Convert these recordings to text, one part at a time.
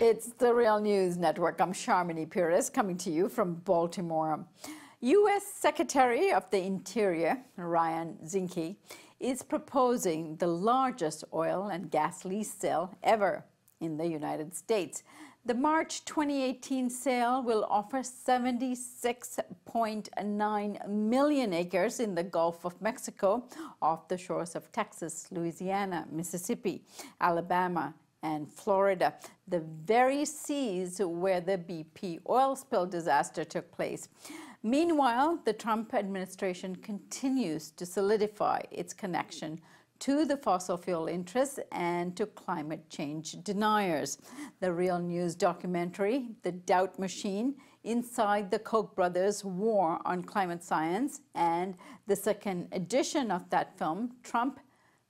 It's the Real News Network. I'm Sharmini Pires coming to you from Baltimore. U.S. Secretary of the Interior, Ryan Zinke, is proposing the largest oil and gas lease sale ever in the United States. The March 2018 sale will offer 76.9 million acres in the Gulf of Mexico off the shores of Texas, Louisiana, Mississippi, Alabama, and Florida, the very seas where the BP oil spill disaster took place. Meanwhile, the Trump administration continues to solidify its connection to the fossil fuel interests and to climate change deniers. The Real News documentary, The Doubt Machine, Inside the Koch Brothers' War on Climate Science, and the second edition of that film, Trump,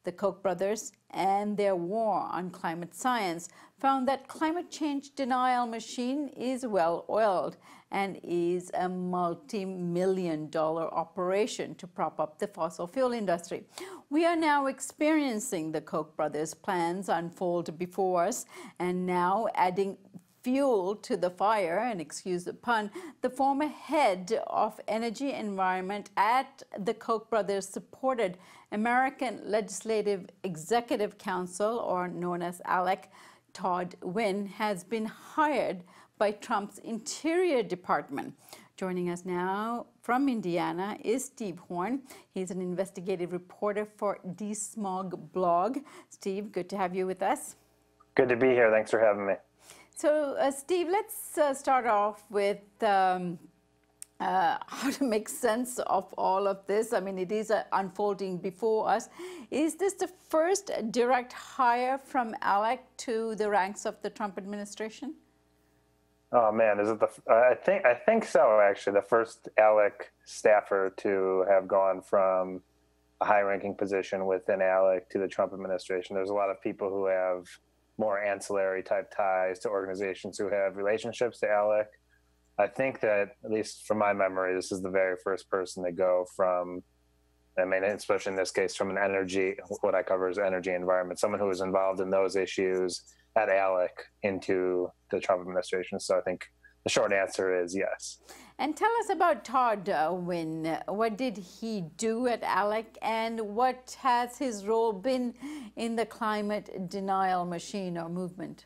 the Koch brothers, and their war on climate science, found that climate change denial machine is well-oiled and is a multi-million-dollar operation to prop up the fossil fuel industry. We are now experiencing the Koch brothers' plans unfold before us, and now adding fuel to the fire, and excuse the pun, the former head of energy environment at the Koch brothers supported American Legislative Executive Council, or known as Alec, Todd Wynn, has been hired by Trump's Interior Department. Joining us now from Indiana is Steve Horn. He's an investigative reporter for DeSmogBlog. Steve, good to have you with us. Good to be here. Thanks for having me. So, Steve, let's start off with how to make sense of all of this. I mean, it is unfolding before us. Is this the first direct hire from Alec to the ranks of the Trump administration? Oh man, is it I think so. Actually, the first Alec staffer to have gone from a high-ranking position within Alec to the Trump administration. There's a lot of people who have more ancillary type ties to organizations who have relationships to Alec. I think that, at least from my memory, this is the very first person to go from, I mean, especially in this case, from an energy, what I cover is energy environment, someone who was involved in those issues at Alec into the Trump administration. So I think the short answer is yes. And tell us about Todd Wynn. What did he do at Alec, and what has his role been in the climate denial machine or movement?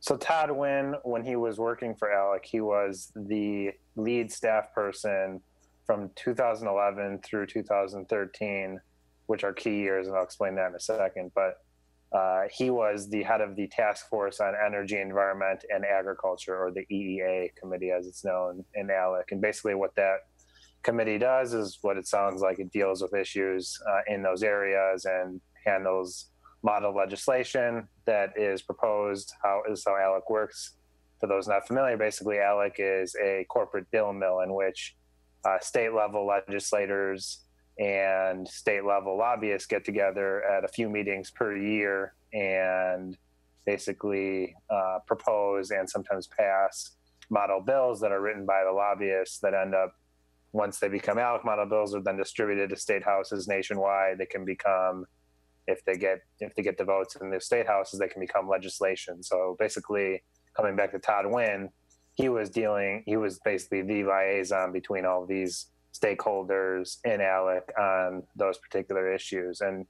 So Todd Wynn, when he was working for Alec, he was the lead staff person from 2011 through 2013, which are key years, and I'll explain that in a second. But he was the head of the Task Force on Energy, Environment, and Agriculture, or the EEA committee, as it's known in Alec. And basically what that committee does is what it sounds like. It deals with issues in those areas and handles model legislation that is proposed. How Alec works. For those not familiar, basically Alec is a corporate bill mill in which state-level legislators and state-level lobbyists get together at a few meetings per year and basically propose and sometimes pass model bills that are written by the lobbyists that end up, once they become Alec model bills, are then distributed to state houses nationwide. They can become, if they get the votes in the state houses, they can become legislation. So basically, coming back to Todd Wynn, he was basically the liaison between all of these stakeholders in Alec on those particular issues. And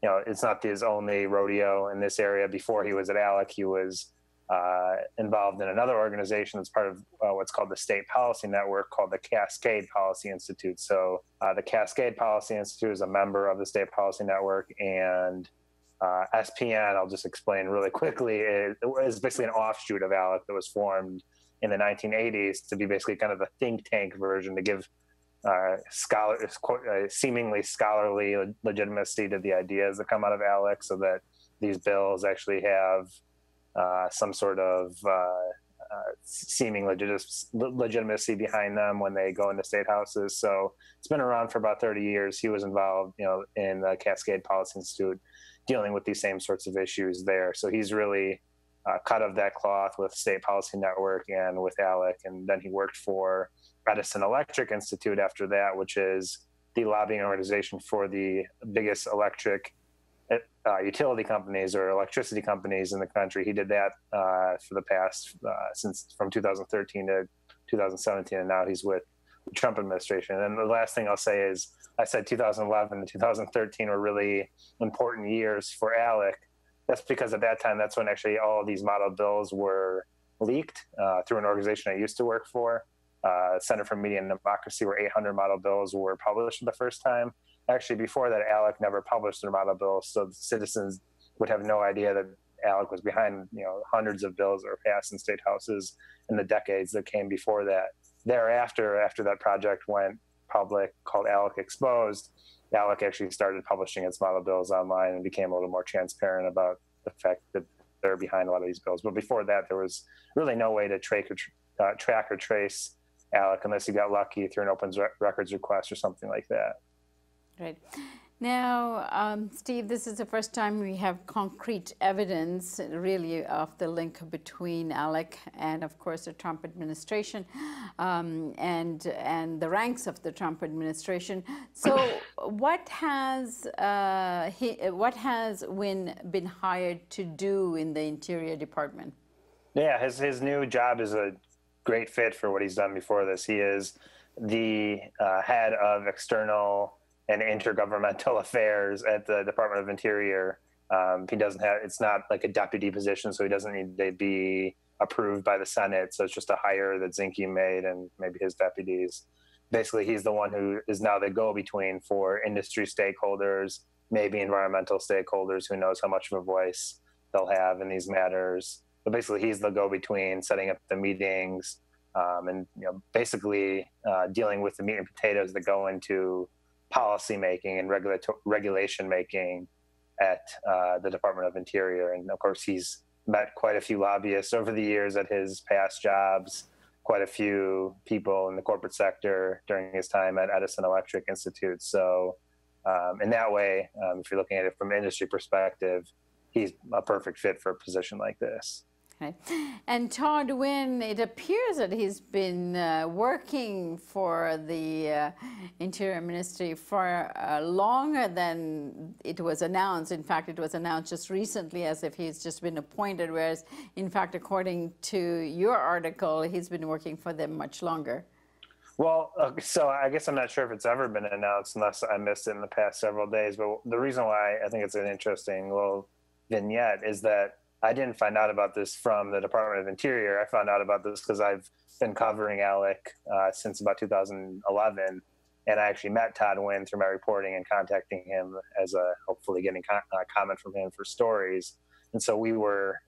it's not his only rodeo in this area. Before he was at Alec, he was involved in another organization that's part of what's called the State Policy Network, called the Cascade Policy Institute. So the Cascade Policy Institute is a member of the State Policy Network, and SPN, I'll just explain really quickly, it was basically an offshoot of Alec that was formed in the 1980s to be basically kind of a think tank version to give seemingly scholarly legitimacy to the ideas that come out of Alec, so that these bills actually have some sort of seeming legitimacy behind them when they go into state houses. So it's been around for about 30 years. He was involved, in the Cascade Policy Institute, dealing with these same sorts of issues there. So he's really cut of that cloth with State Policy Network and with Alec. And then he worked for Edison Electric Institute after that, which is the lobbying organization for the biggest electric utility companies or electricity companies in the country. He did that for the past, from 2013 to 2017, and now he's with the Trump administration. And the last thing I'll say is, I said 2011 and 2013 were really important years for Alec. That's because at that time, that's when actually all of these model bills were leaked through an organization I used to work for, Center for Media and Democracy, where 800 model bills were published for the first time. Actually, before that, Alec never published their model bills, so the citizens would have no idea that Alec was behind, hundreds of bills that were passed in state houses in the decades that came before that. Thereafter, after that project went public, called Alec Exposed, Alec actually started publishing its model bills online and became a little more transparent about the fact that they're behind a lot of these bills. But before that, there was really no way to track or trace Alec unless you got lucky through an open records request or something like that. Right. Now, Steve, this is the first time we have concrete evidence, really, of the link between Alec and, of course, the Trump administration, and the ranks of the Trump administration. So, what has Wynn been hired to do in the Interior Department? Yeah, his new job is a great fit for what he's done before this. He is the head of external and intergovernmental affairs at the Department of Interior. He doesn't have, it's not like a deputy position, so he doesn't need to be approved by the Senate. So it's just a hire that Zinke made and maybe his deputies. Basically, he's the one who is now the go-between for industry stakeholders, maybe environmental stakeholders, who knows how much of a voice they'll have in these matters. But basically, he's the go-between, setting up the meetings, and basically dealing with the meat and potatoes that go into policy making and regulation making at the Department of Interior. And of course, he's met quite a few lobbyists over the years at his past jobs, quite a few people in the corporate sector during his time at Edison Electric Institute. So in that way, if you're looking at it from an industry perspective, he's a perfect fit for a position like this. Right. And Todd Wynn, it appears that he's been working for the Interior Ministry for longer than it was announced. In fact, it was announced just recently as if he's just been appointed, whereas, in fact, according to your article, he's been working for them much longer. Well, so I guess I'm not sure if it's ever been announced unless I missed it in the past several days. But the reason why I think it's an interesting little vignette is that I didn't find out about this from the Department of Interior. I found out about this because I've been covering Alec since about 2011. And I actually met Todd Wynn through my reporting and contacting him as hopefully getting a comment from him for stories. And so we were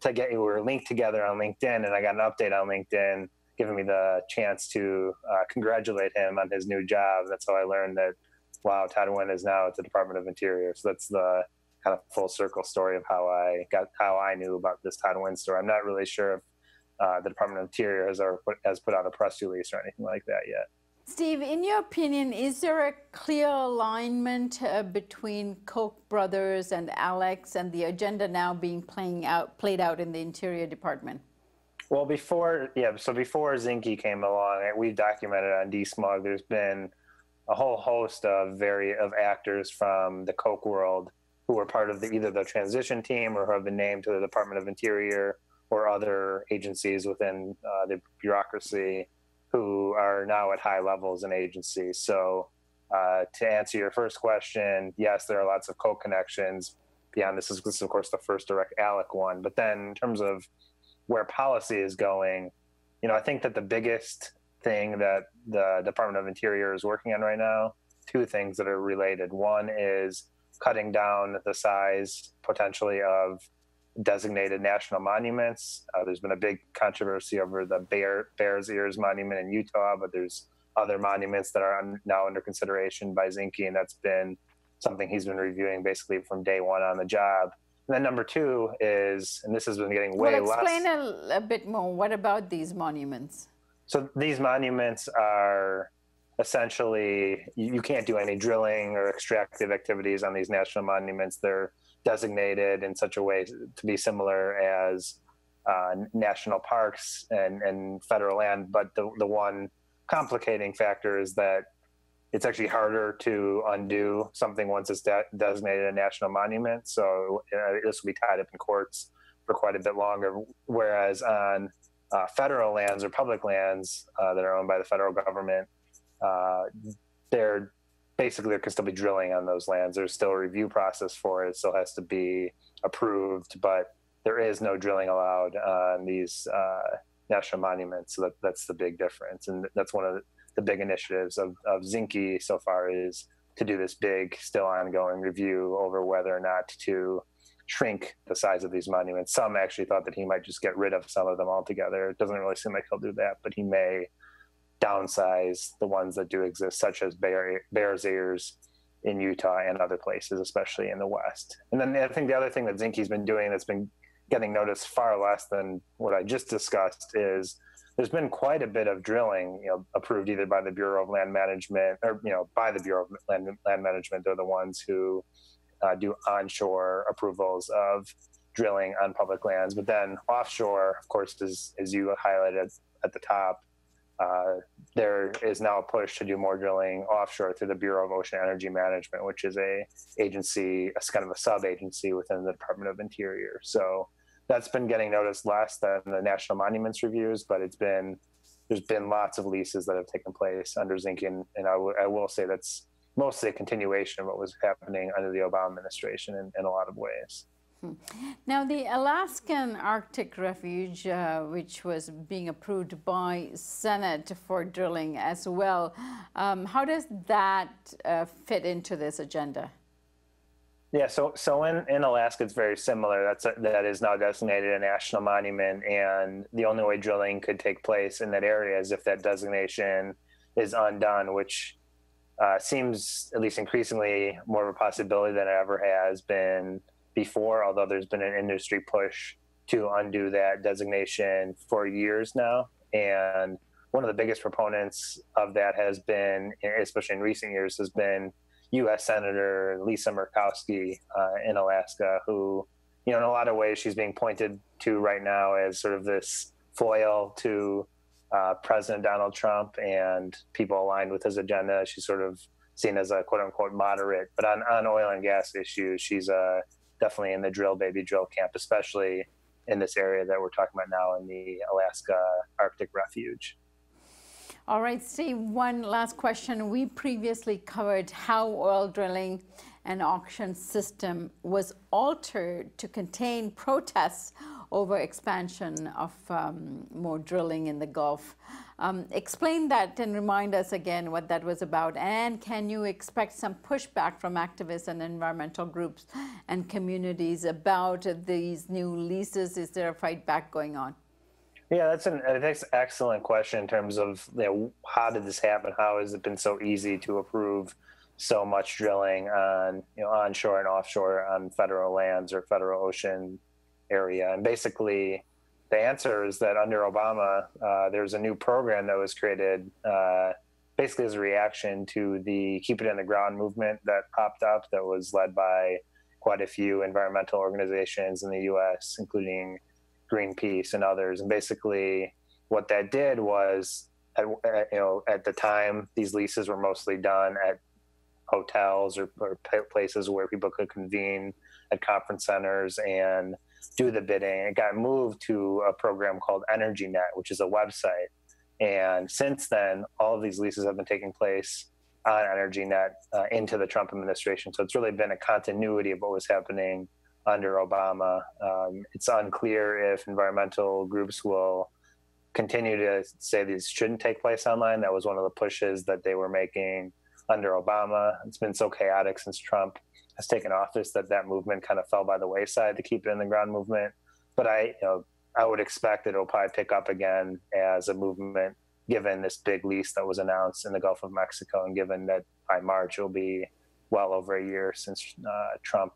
linked together on LinkedIn, and I got an update on LinkedIn giving me the chance to congratulate him on his new job. That's how I learned that, wow, Todd Wynn is now at the Department of Interior. So that's the kind of full circle story of how I knew about this Todd Wynn story. I'm not really sure if the Department of Interior has put out a press release or anything like that yet. Steve, in your opinion, is there a clear alignment between Koch Brothers and Alec and the agenda now being played out in the Interior Department? Well, before Zinke came along, we've documented on DeSmog, there's been a whole host of actors from the Koch world who were part of either the transition team or who have been named to the Department of Interior or other agencies within the bureaucracy who are now at high levels in agencies. So to answer your first question, yes, there are lots of Koch connections. Beyond this is of course the first direct Alec one. But then in terms of where policy is going, I think that the biggest thing that the Department of Interior is working on right now, two things that are related. One is cutting down the size potentially of designated national monuments. There's been a big controversy over the Bears Ears Monument in Utah, but there's other monuments that are now under consideration by Zinke, and that's been something he's been reviewing basically from day one on the job. And then number two is, and this has been getting way less. Well, explain a bit more. What about these monuments? So these monuments are essentially, you can't do any drilling or extractive activities on these national monuments. They're designated in such a way to be similar as national parks and federal land. But the one complicating factor is that it's actually harder to undo something once it's designated a national monument. So this will be tied up in courts for quite a bit longer. Whereas on federal lands or public lands that are owned by the federal government, there can still be drilling on those lands. There's still a review process for it. It still has to be approved, but there is no drilling allowed on these national monuments. So that's the big difference. And that's one of the big initiatives of Zinke so far, is to do this big, still ongoing review over whether or not to shrink the size of these monuments. Some actually thought that he might just get rid of some of them altogether. It doesn't really seem like he'll do that, but he may downsize the ones that do exist, such as Bears Ears in Utah and other places, especially in the West. And then I think the other thing that Zinke's been doing that's been getting noticed far less than what I just discussed is there's been quite a bit of drilling, approved either by the Bureau of Land Management or, by the Bureau of Land Management. They're the ones who do onshore approvals of drilling on public lands. But then offshore, of course, as you highlighted at the top, there is now a push to do more drilling offshore through the Bureau of Ocean Energy Management, which is a agency, a kind of a sub-agency within the Department of Interior. So that's been getting noticed less than the National Monuments reviews, but there's been lots of leases that have taken place under Zinke, and I will say that's mostly a continuation of what was happening under the Obama administration in a lot of ways. Now, the Alaskan Arctic Refuge, which was being approved by Senate for drilling as well, how does that fit into this agenda? Yeah, so in Alaska, it's very similar. That is now designated a national monument, and the only way drilling could take place in that area is if that designation is undone, which seems at least increasingly more of a possibility than it ever has been before, although there's been an industry push to undo that designation for years now. And one of the biggest proponents of that has been, especially in recent years, has been U.S. Senator Lisa Murkowski in Alaska, who, in a lot of ways, she's being pointed to right now as sort of this foil to President Donald Trump and people aligned with his agenda. She's sort of seen as a quote unquote moderate, but on oil and gas issues, she's definitely in the drill baby drill camp, especially in this area that we're talking about now in the Alaska Arctic Refuge. All right, Steve, one last question. We previously covered how oil drilling and auction system was altered to contain protests over expansion of more drilling in the Gulf. Explain that and remind us again what that was about. And can you expect some pushback from activists and environmental groups and communities about these new leases? Is there a fight back going on? Yeah, that's an excellent question in terms of how did this happen? How has it been so easy to approve so much drilling on onshore and offshore on federal lands or federal ocean area? And basically, the answer is that under Obama, there's a new program that was created basically as a reaction to the Keep It in the Ground movement that popped up, that was led by quite a few environmental organizations in the U.S., including Greenpeace and others. And basically what that did was, at the time, these leases were mostly done at hotels or places where people could convene at conference centers and do the bidding. It got moved to a program called EnergyNet, which is a website. And since then, all of these leases have been taking place on EnergyNet into the Trump administration. So it's really been a continuity of what was happening under Obama. It's unclear if environmental groups will continue to say these shouldn't take place online. That was one of the pushes that they were making under Obama. It's been so chaotic since Trump has taken office that movement kind of fell by the wayside, to Keep It in the Ground movement. But I would expect that it'll probably pick up again as a movement, given this big lease that was announced in the Gulf of Mexico, and given that by March it'll be well over a year since Trump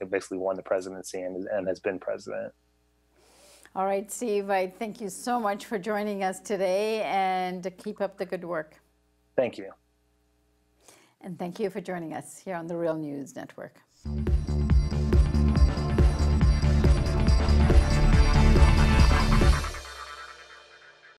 basically won the presidency and has been president. All right, Steve, I thank you so much for joining us today, and keep up the good work. Thank you. And thank you for joining us here on the Real News Network.